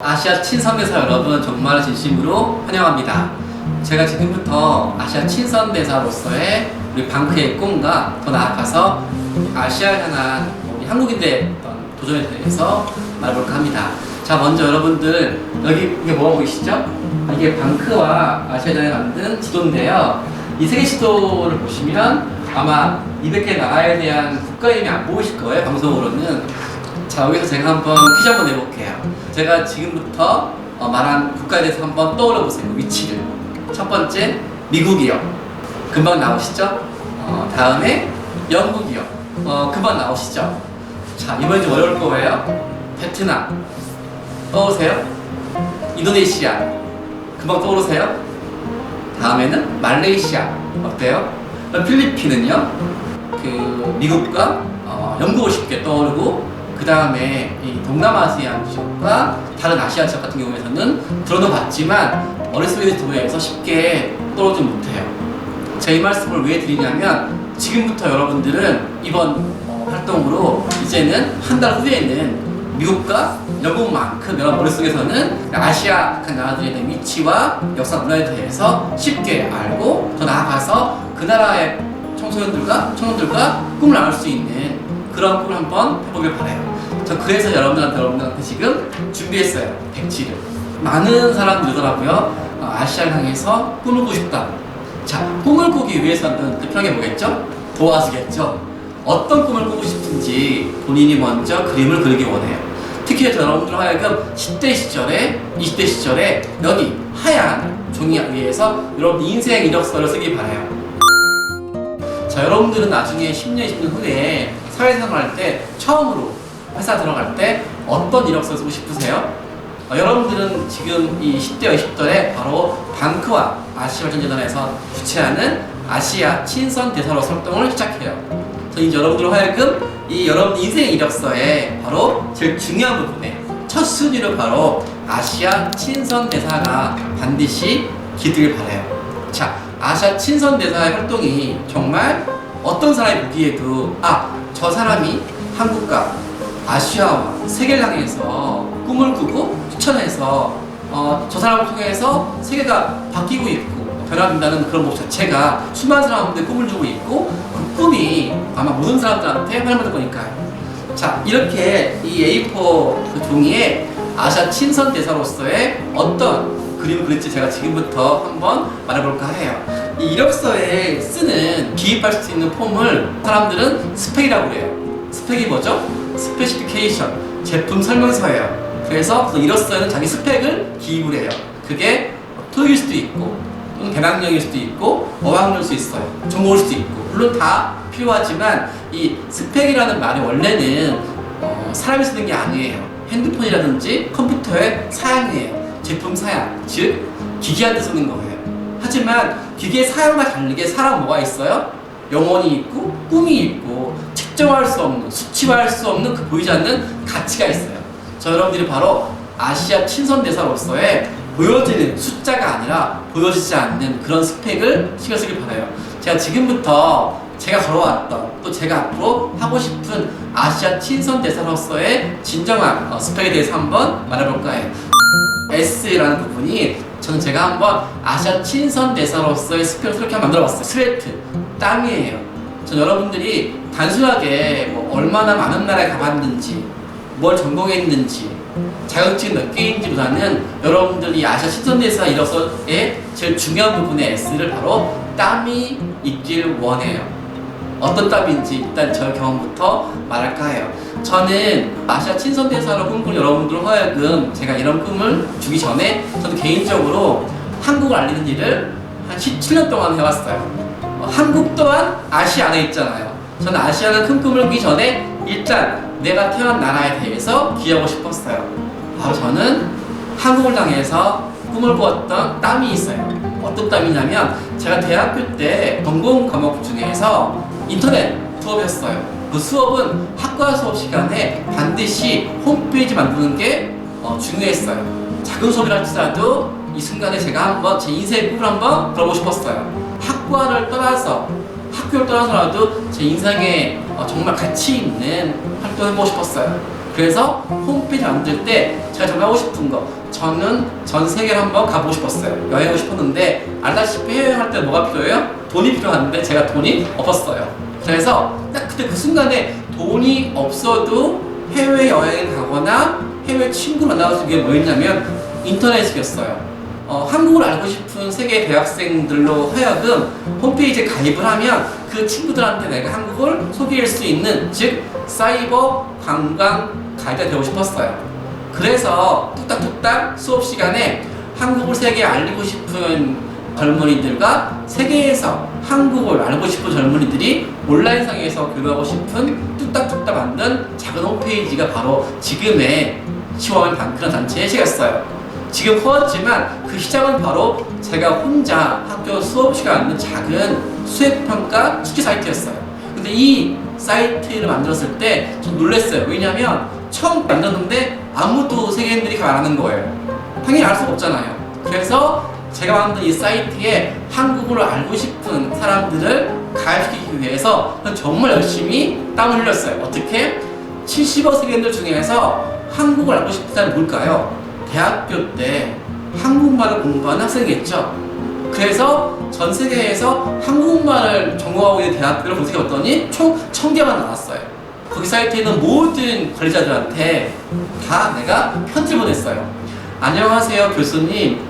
아시아 친선대사 여러분 정말 진심으로 환영합니다. 제가 지금부터 아시아 친선대사로서의 우리 방크의 꿈과 더 나아가서 아시아를 향한 우리 한국인들의 어떤 도전에 대해서 말해볼까 합니다. 자, 먼저 여러분들 여기 이게 뭐가 보이시죠? 이게 방크와 아시아전에 만든 지도인데요. 이 세계 지도를 보시면 아마 200개 나라에 대한 국가 이름이 안 보이실 거예요, 방송으로는. 자, 여기서 제가 한번 퀴즈 한번 내볼게요. 제가 지금부터 말한 국가에 대해서 한번 떠올려 보세요. 위치를. 첫 번째, 미국이요. 금방 나오시죠? 다음에 영국이요. 금방 나오시죠? 자, 이번엔 좀 어려울 거예요. 베트남. 떠오르세요? 인도네시아. 금방 떠오르세요? 다음에는 말레이시아. 어때요? 필리핀은요? 미국과 영국을 쉽게 떠오르고, 그 다음에 이 동남아시아 지역과 다른 아시아 지역 같은 경우에는 들어는 봤지만 머릿속에 들어에서 쉽게 떠오르지 못해요. 제가 이 말씀을 왜 드리냐면, 지금부터 여러분들은 이번 활동으로 이제는 한 달 후에는 미국과 영국만큼 여러분 머릿속에서는 아시아 각 나라들에 대한 위치와 역사 문화에 대해서 쉽게 알고, 더 나아가서 그 나라의 청소년들과 꿈을 나눌 수 있는 그런 꿈을 한번 해보길 바라요. 저 그래서 여러분들한테 지금 준비했어요. 백지를. 많은 사람들이 그러더라고요. 아시아를 향해서 꿈을 꾸고 싶다. 자, 꿈을 꾸기 위해서는 대표하게 뭐겠죠? 도와주겠죠. 어떤 꿈을 꾸고 싶은지 본인이 먼저 그림을 그리기 원해요. 특히 여러분들 하여금 10대 시절에, 20대 시절에 여기 하얀 종이 위에서 여러분 인생 이력서를 쓰기 바라요. 자, 여러분들은 나중에 10년, 20년 후에 사회생활 할 때 처음으로 회사 들어갈 때 어떤 이력서 쓰고 싶으세요? 여러분들은 지금 이 10대, 20대에 바로 방크와 아시아발전재단에서 주최하는 아시아 친선 대사로 활동을 시작해요. 그래서 이제 여러분들 하여금 이 여러분 인생 이력서에 바로 제일 중요한 부분에 첫 순위로 바로 아시아 친선 대사가 반드시 기르길 바라요. 자, 아시아 친선 대사의 활동이 정말 어떤 사람이 보기에도 저 사람이 한국과 아시아와 세계를 향해서 꿈을 꾸고 추천해서 저 사람을 통해서 세계가 바뀌고 있고 변화된다는 그런 모습 자체가 수많은 사람들의 꿈을 주고 있고, 그 꿈이 아마 모든 사람들한테 환영을 받을 거니까요. 자, 이렇게 이 A4 그 종이에 아시아 친선 대사로서의 어떤 그림을 그릴지 제가 지금부터 한번 말해볼까 해요. 이 이력서에 쓰는 기입할 수 있는 폼을 사람들은 스펙이라고 그래요. 스펙이 뭐죠? 스페시피케이션, 제품 설명서예요. 그래서 이력서에는 자기 스펙을 기입을 해요. 그게 토익일 수도 있고, 또는 대학력일 수도 있고, 어학력일 수도 있어요. 전공일 수도 있고, 물론 다 필요하지만 이 스펙이라는 말이 원래는 사람이 쓰는 게 아니에요. 핸드폰이라든지 컴퓨터의 사양이에요. 제품 사양, 즉 기계한테 쓰는 거예요. 하지만 기계 사양과 다르게 사람 뭐가 있어요? 영혼이 있고 꿈이 있고 측정할 수 없는, 수치화할 수 없는 그 보이지 않는 가치가 있어요. 저 여러분들이 바로 아시아 친선 대사로서의 보여지는 숫자가 아니라 보여지지 않는 그런 스펙을 신경 쓰길 바라요. 제가 지금부터 제가 걸어왔던, 또 제가 앞으로 하고 싶은 아시아 친선 대사로서의 진정한 스펙에 대해서 한번 말해볼까 해요. S라는 부분이 저는 제가 한번 아시아 친선 대사로서의 스펙을 그렇게 만들어봤어요. 스웨트, 땀이에요. 전 여러분들이 단순하게 얼마나 많은 나라에 가봤는지, 뭘 전공했는지, 자격증 몇 개인지보다는 여러분들이 아시아 친선 대사 이력서의 제일 중요한 부분의 S를 바로 땀이 있길 원해요. 어떤 땀인지 일단 저의 경험부터 말할까 해요. 저는 아시아 친선 대사로 꿈꾸는 여러분들 하여금 제가 이런 꿈을 주기 전에 저는 개인적으로 한국을 알리는 일을 한 17년 동안 해왔어요. 한국 또한 아시아 안에 있잖아요. 저는 아시아는 큰 꿈을 꾸기 전에 일단 내가 태어난 나라에 대해서 기여하고 싶었어요. 바로 저는 한국을 향해서 꿈을 꾸었던 땀이 있어요. 어떤 땀이냐면, 제가 대학교 때 전공 과목 중에서 인터넷 수업이었어요. 그 수업은 학과 수업 시간에 반드시 홈페이지 만드는 게 중요했어요. 작은 수업이라 할지라도 이 순간에 제가 한번 제 인생의 꿈을 한번 들어보고 싶었어요. 학교를 떠나서라도 제 인생에 정말 가치 있는 활동을 해보고 싶었어요. 그래서 홈페이지 만들 때 제가 정말 하고 싶은 거, 저는 전 세계를 한번 가보고 싶었어요. 여행하고 싶었는데 알다시피 해외여행할 때 뭐가 필요해요? 돈이 필요한데 제가 돈이 없었어요. 그래서 딱 그때 그 순간에 돈이 없어도 해외여행 가거나 해외 친구를 만나고 싶은 게 뭐였냐면 인터넷이었어요. 한국을 알고 싶은 세계 대학생들로 하여금 홈페이지에 가입을 하면 그 친구들한테 내가 한국을 소개할 수 있는, 즉 사이버 관광 가이드가 되고 싶었어요. 그래서 뚝딱뚝딱 수업 시간에 한국을 세계에 알리고 싶은 젊은이들과 세계에서 한국을 알고 싶은 젊은이들이 온라인상에서 교류하고 싶은 뚝딱뚝딱 만든 작은 홈페이지가 바로 지금의 시워맨 방크라는 단체의 시작이었어요. 지금 커졌지만 그 시작은 바로 제가 혼자 학교 수업 시간에 있는 작은 수행평가 숙제 사이트였어요. 근데 이 사이트를 만들었을 때 좀 놀랐어요. 왜냐면 처음 만들었는데 아무도 세계인들이 안 하는 거예요. 당연히 알 수가 없잖아요. 그래서 제가 만든 이 사이트에 한국어를 알고 싶은 사람들을 가입시키기 위해서 정말 열심히 땀을 흘렸어요. 어떻게? 70억 세계인들 중에서 한국어를 알고 싶은 사람이 뭘까요? 대학교 때 한국말을 공부하는 학생이겠죠. 그래서 전 세계에서 한국말을 전공하고 있는 대학교를 검색해봤더니 총 1000개가 나왔어요. 거기 사이트에 있는 모든 관리자들한테 다 내가 편지를 보냈어요. 안녕하세요 교수님,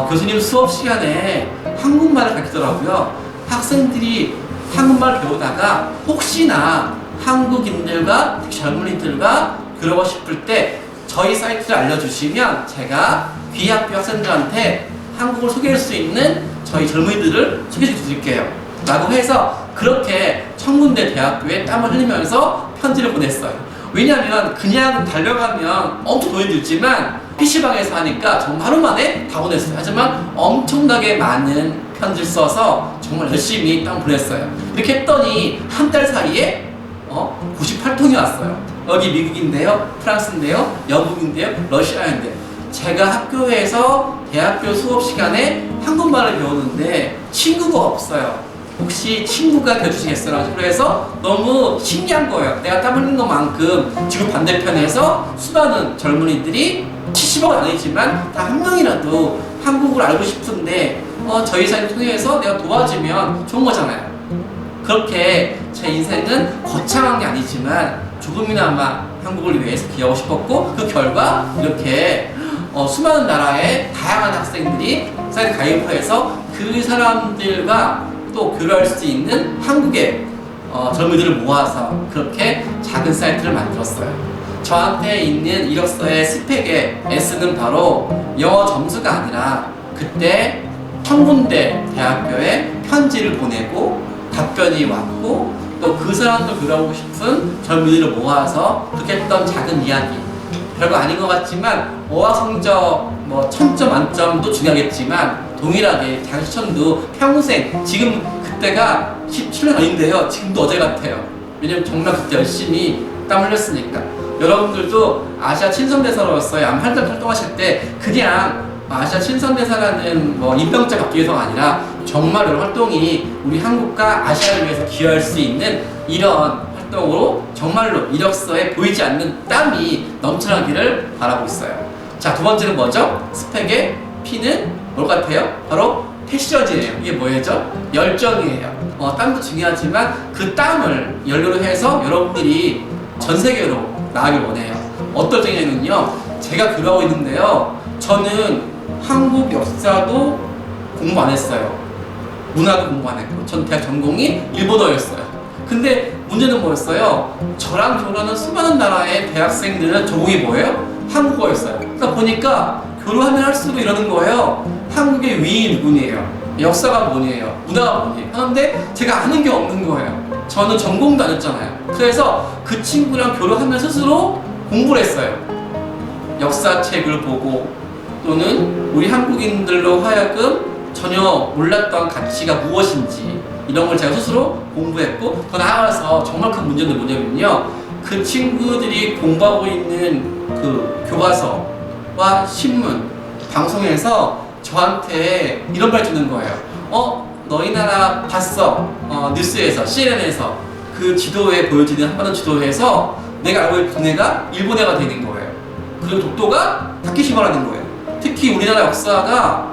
교수님 수업 시간에 한국말을 가르치더라고요. 학생들이 한국말을 배우다가 혹시나 한국인들과 젊은이들과 교류하고 싶을 때 저희 사이트를 알려주시면 제가 귀학교 학생들한테 한국을 소개할 수 있는 저희 젊은이들을 소개해 드릴게요 라고 해서 그렇게 천군데 대학교에 땀을 흘리면서 편지를 보냈어요. 왜냐면 그냥 달려가면 엄청 돈이 들지만 PC방에서 하니까 정말 하루 만에 다 보냈어요. 하지만 엄청나게 많은 편지를 써서 정말 열심히 땀을 보냈어요. 이렇게 했더니 한 달 사이에 98통이 왔어요. 여기 미국인데요, 프랑스인데요, 영국인데요, 러시아인데요. 제가 학교에서 대학교 수업 시간에 한국말을 배우는데 친구가 없어요. 혹시 친구가 되어주시겠어요? 그래서 너무 신기한 거예요. 내가 땀 흘린 것만큼 지구 반대편에서 수많은 젊은이들이 70억은 아니지만 다 한 명이라도 한국을 알고 싶은데 저희 사이를 통해서 내가 도와주면 좋은 거잖아요. 그렇게 제 인생은 거창한 게 아니지만 조금이나마 한국을 위해서 기여하고 싶었고, 그 결과 이렇게 수많은 나라의 다양한 학생들이 사이트 가입을 해서 그 사람들과 또 교류할 수 있는 한국의 젊은이들을 모아서 그렇게 작은 사이트를 만들었어요. 저한테 있는 이력서의 스펙의 S는 바로 영어 점수가 아니라 그때 천군데 대학교에 편지를 보내고 답변이 왔고 또 그 사람들 교류하고 싶은 젊은이들을 모아서 그렇게 했던 작은 이야기. 별거 아닌 것 같지만 어학 성적 1000점 만점도 중요하겠지만 동일하게 자기 추천도 평생, 지금 그때가 17년 전인데요, 지금도 어제 같아요. 왜냐면 정말 그때 열심히 땀 흘렸으니까. 여러분들도 아시아 친선대사로서의 아마 활동하실 때 그냥 아시아 친선대사라는 임명장 받기 위해서가 아니라 정말 이런 활동이 우리 한국과 아시아를 위해서 기여할 수 있는 이런 활동으로 정말로 이력서에 보이지 않는 땀이 넘쳐나기를 바라고 있어요. 자, 두 번째는 뭐죠? 스펙의 P는 뭘 같아요? 바로 패션이에요. 이게 뭐예요? 열정이에요. 땀도 중요하지만 그 땀을 연료로 해서 여러분들이 전 세계로 나가길 원해요. 어떨 적이냐면요, 제가 교류하고 있는데요, 저는 한국 역사도 공부 안 했어요. 문화도 공부 안 했고, 전 대학 전공이 일본어였어요. 근데 문제는 뭐였어요? 저랑 교류하는 수많은 나라의 대학생들은 전공이 뭐예요? 한국어였어요. 그러니까 보니까 교류하면 할수록 이러는 거예요. 한국의 위인이 누구니에요? 역사가 뭐니에요? 문화가 뭐니에요? 하는데 제가 아는 게 없는 거예요. 저는 전공도 안 했잖아요. 그래서 그 친구랑 교류하면 스스로 공부를 했어요. 역사책을 보고 또는 우리 한국인들로 하여금 전혀 몰랐던 가치가 무엇인지 이런 걸 제가 스스로 공부했고, 더 나아가서 정말 큰 문제는 뭐냐면요, 그 친구들이 공부하고 있는 그 교과서와 신문, 방송에서 저한테 이런 말 주는 거예요. 너희 나라 봤어? 뉴스에서, CNN에서 그 지도에 보여지는 한반도 지도에서 내가 알고 있는 분해가 일본해가 되는 거예요. 그리고 독도가 다케시마라는 거예요. 특히 우리나라 역사가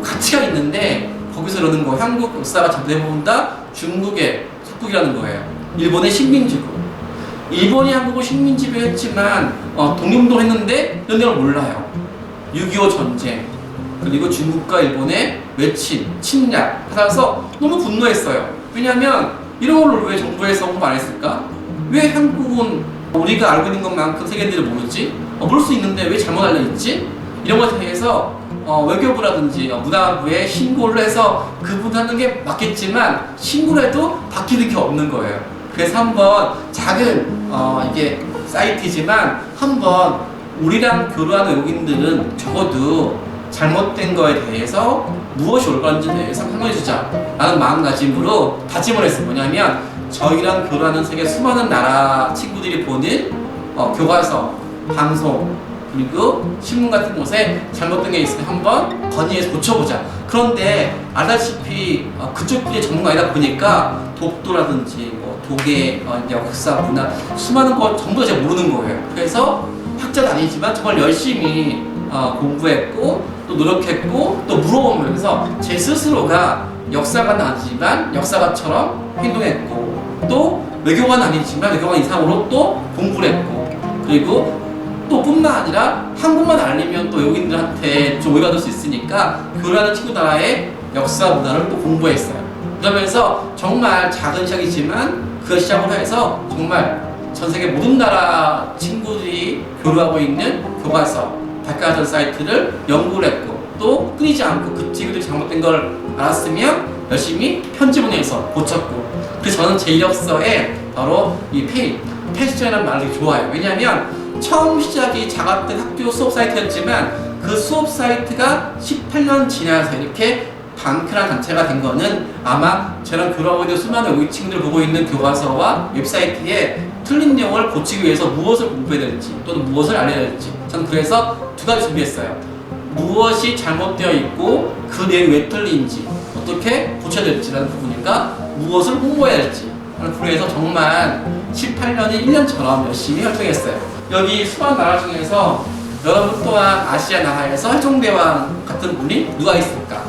가치가 있는데 거기서 이러는 거 한국 역사가 대부분 다 중국의 속국이라는 거예요. 일본의 식민지고 일본이 한국을 식민지배했지만 독립운동 했는데 이런 걸 몰라요. 6.25 전쟁 그리고 중국과 일본의 외침, 침략 하면서 너무 분노했어요. 왜냐하면 이런 걸 왜 정부에서 홍보 안 했을까? 왜 한국은 우리가 알고 있는 것만큼 세계인들이 모르지? 모를 수 있는데 왜 잘못 알려있지? 이런 것에 대해서 외교부라든지 문화부에 신고를 해서 그분 하는 게 맞겠지만 신고를 해도 바뀌는 게 없는 거예요. 그래서 한번 작은 이게 사이트지만 한번 우리랑 교류하는 외국인들은 적어도 잘못된 거에 대해서 무엇이 올바른지에 대해서 설명해주자 라는 마음가짐으로 다짐을 했어요. 뭐냐면 저희랑 교류하는 세계 수많은 나라 친구들이 보는 교과서, 방송 그리고 신문 같은 곳에 잘못된 게 있으면 한번 건의해서 고쳐보자. 그런데 알다시피 그쪽들이 전문가이다 보니까 독도라든지 독의 역사, 문화 수많은 거 전부 다 제가 모르는 거예요. 그래서 학자는 아니지만 정말 열심히 공부했고 또 노력했고 또 물어보면서 제 스스로가 역사가는 아니지만 역사가처럼 행동했고 또 외교관은 아니지만 외교관 이상으로 또 공부를 했고 그리고 또 뿐만 아니라 한국만 알리면 또 외국인들한테 좀 오해가 될 수 있으니까 교류하는 친구 나라의 역사 문화를 또 공부했어요. 그러면서 정말 작은 시작이지만 그 시작으로 해서 정말 전 세계 모든 나라 친구들이 교류하고 있는 교과서, 백과사전 사이트를 연구를 했고 또 끊이지 않고 그 친구들이 잘못된 걸 알았으면 열심히 편집을 해서 고쳤고 그래서 저는 제 이력서에 바로 이 페이스전이라는 말을 되게 좋아해요. 왜냐하면 처음 시작이 자가택 학교 수업 사이트였지만 그 수업 사이트가 18년 지나서 이렇게 방크라는 단체가 된 거는 아마 저랑 교류하고 있는 수많은 외국 친구들 보고 있는 교과서와 웹사이트에 틀린 내용을 고치기 위해서 무엇을 공부해야 될지 또는 무엇을 알려야 될지 저는 그래서 두 가지 준비했어요. 무엇이 잘못되어 있고 그 내용이 왜 틀린지 어떻게 고쳐야 될지라는 부분인가 무엇을 홍보해야 될지 하는 부분에서 정말 18년이 1년처럼 열심히 활동했어요. 여기 수많은 나라 중에서 여러분 또한 아시아 나라에서 세종대왕 같은 분이 누가 있을까?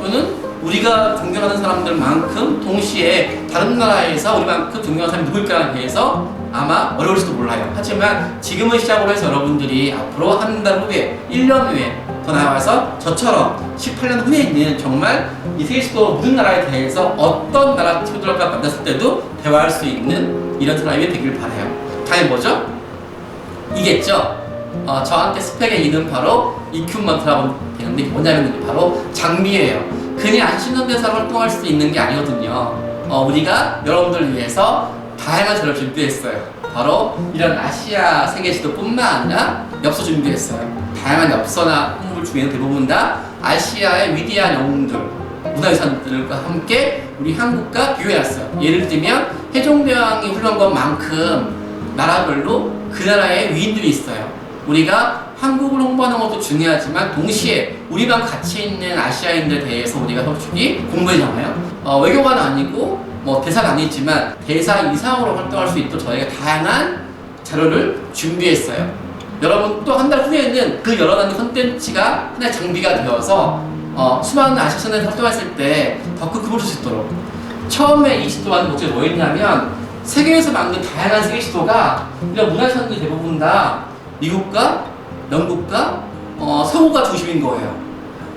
또는 우리가 존경하는 사람들만큼 동시에 다른 나라에서 우리만큼 존경하는 사람이 누구일까에 대해서 아마 어려울지도 몰라요. 하지만 지금은 시작으로 해서 여러분들이 앞으로 한 달 후에 1년 후에 더 나아가서 저처럼 18년 후에 있는 정말 이 세계 식도 모든 나라에 대해서 어떤 나라 친구들과 만났을 때도 대화할 수 있는 이런 사람이 되길 바라요. 다음에 뭐죠? 이겠죠? 저한테 스펙의 이는 바로 이큐먼트라고 되는데 뭐냐면 바로 장비예요. 그냥 안 씻는 데서 활동할 수 있는 게 아니거든요. 우리가 여러분들을 위해서 다양한 자료를 준비했어요. 바로 이런 아시아 세계 지도뿐만 아니라 엽서 준비했어요. 다양한 엽서나 홍보를 중에는 대부분 다 아시아의 위대한 영웅들, 문화유산들과 함께 우리 한국과 비교해놨어요. 예를 들면 세종대왕이 훌륭한 것만큼 나라별로 그 나라의 위인들이 있어요. 우리가 한국을 홍보하는 것도 중요하지만 동시에 우리만 같이 있는 아시아인들에 대해서 우리가 솔직히 공부하잖아요. 외교관은 아니고 대사는 아니지만 대사 이상으로 활동할 수 있도록 저희가 다양한 자료를 준비했어요. 여러분 또 한 달 후에는 그 여러 가지 콘텐츠가 하나의 장비가 되어서 수많은 아시아 선에서 활동했을 때 더 큰 급을 줄 수 있도록 처음에 이 시도하는 목적이 뭐였냐면 세계에서 만든 다양한 세계 시도가 이런 문화유산들이 대부분 다 미국과 영국과 서구가 중심인 거예요.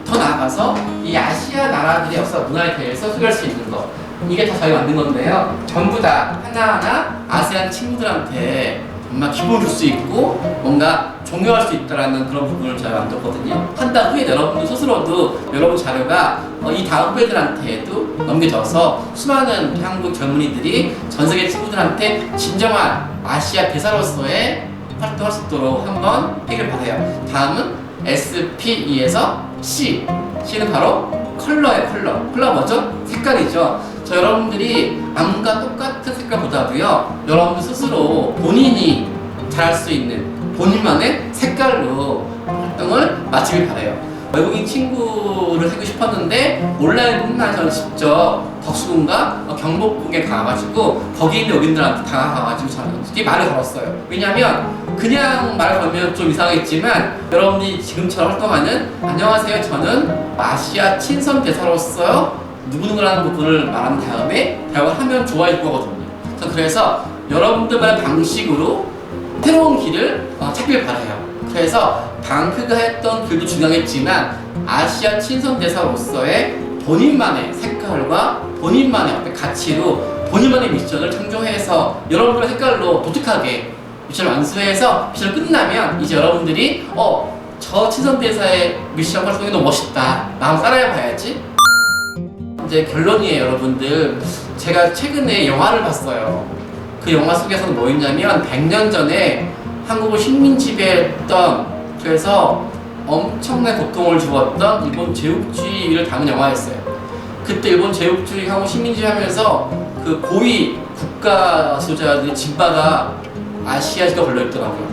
더 나아가서 이 아시아 나라들의 역사 문화에 대해서 소개할 수 있는 거 이게 다 저희가 만든 건데요. 전부 다 하나하나 아세안 친구들한테 정말 기분을 줄 수 있고 뭔가 존경할 수 있다라는 그런 부분을 저희가 만들었거든요. 한 달 후에 여러분들 스스로도 여러분 자료가 이 다음 후배들한테도 넘겨져서 수많은 한국 젊은이들이 전 세계 친구들한테 진정한 아시아 대사로서의 활동할 수 있도록 한번 하길 바라요. 다음은 SPE에서 C. C는 바로 컬러예요. 컬러 뭐죠? 색깔이죠. 저 여러분들이 남과 똑같은 색깔보다도요, 여러분들 스스로 본인이 잘할 수 있는 본인만의 색깔로 활동을 마치길 바라요. 외국인 친구를 사귀고 싶었는데 온라인뿐만 아니라 직접 덕수궁과 경복궁에 가가지고 거기 있는 여기인들한테 다가가가지고 저는 솔직히 말을 걸었어요. 왜냐면 그냥 말을 걸면 좀 이상하겠지만 여러분들이 지금처럼 활동하는 안녕하세요, 저는 아시아 친선 대사로서 누구누구라는 부분을 말한 다음에 대화를 하면 좋아할 거거든요. 그래서 여러분들만의 방식으로 새로운 길을 찾길 바라요. 그래서 방크가 했던 길도 중요하겠지만 아시아 친선 대사로서의 본인만의 색깔과 본인만의 어떤 가치로 본인만의 미션을 창조해서 여러분들의 색깔로 독특하게 미션을 완수해서 미션을 끝나면 이제 여러분들이 저 친선 대사의 미션 활동이 너무 멋있다, 나 한번 따라해 봐야지. 이제 결론이에요, 여러분들. 제가 최근에 영화를 봤어요. 그 영화 속에서는 뭐였냐면 100년 전에 한국을 식민 지배했던, 그래서 엄청난 고통을 주었던 일본 제국주의를 담은 영화였어요. 그때 일본 제국주의 하고 식민지 하면서 그 고위 국가 지도자들의 진바가 아시아지가 걸려있더라고요.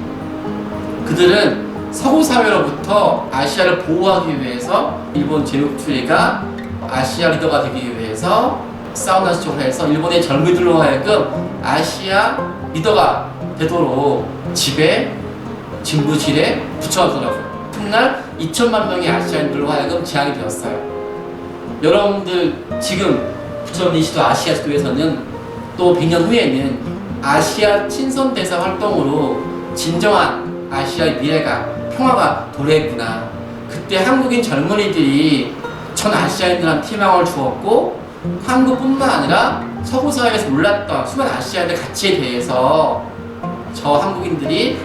그들은 서구 사회로부터 아시아를 보호하기 위해서 일본 제국주의가 아시아 리더가 되기 위해서 싸운다는 식으로 해서 일본의 젊은이들로 하여금 아시아 리더가 되도록 진부질에 붙여놨더라고요. 훗날 2천만 명의 아시아인들로 하여금 제한이 되었어요. 여러분들 지금 부처님 시도 아시아 지도에서는 또 100년 후에는 아시아 친선 대사 활동으로 진정한 아시아의 미래가, 평화가 도래했구나. 그때 한국인 젊은이들이 전 아시아인들한테 희망을 주었고 한국뿐만 아니라 서구 사회에서 몰랐던 수많은 아시아인의 가치에 대해서 저 한국인들이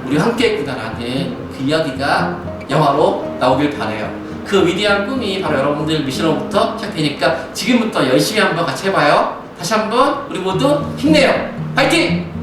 우리 함께 했구나라는 그 이야기가 영화로 나오길 바래요. 그 위대한 꿈이 바로 여러분들 미션으로부터 시작되니까 지금부터 열심히 한번 같이 해봐요. 다시 한번 우리 모두 힘내요. 파이팅!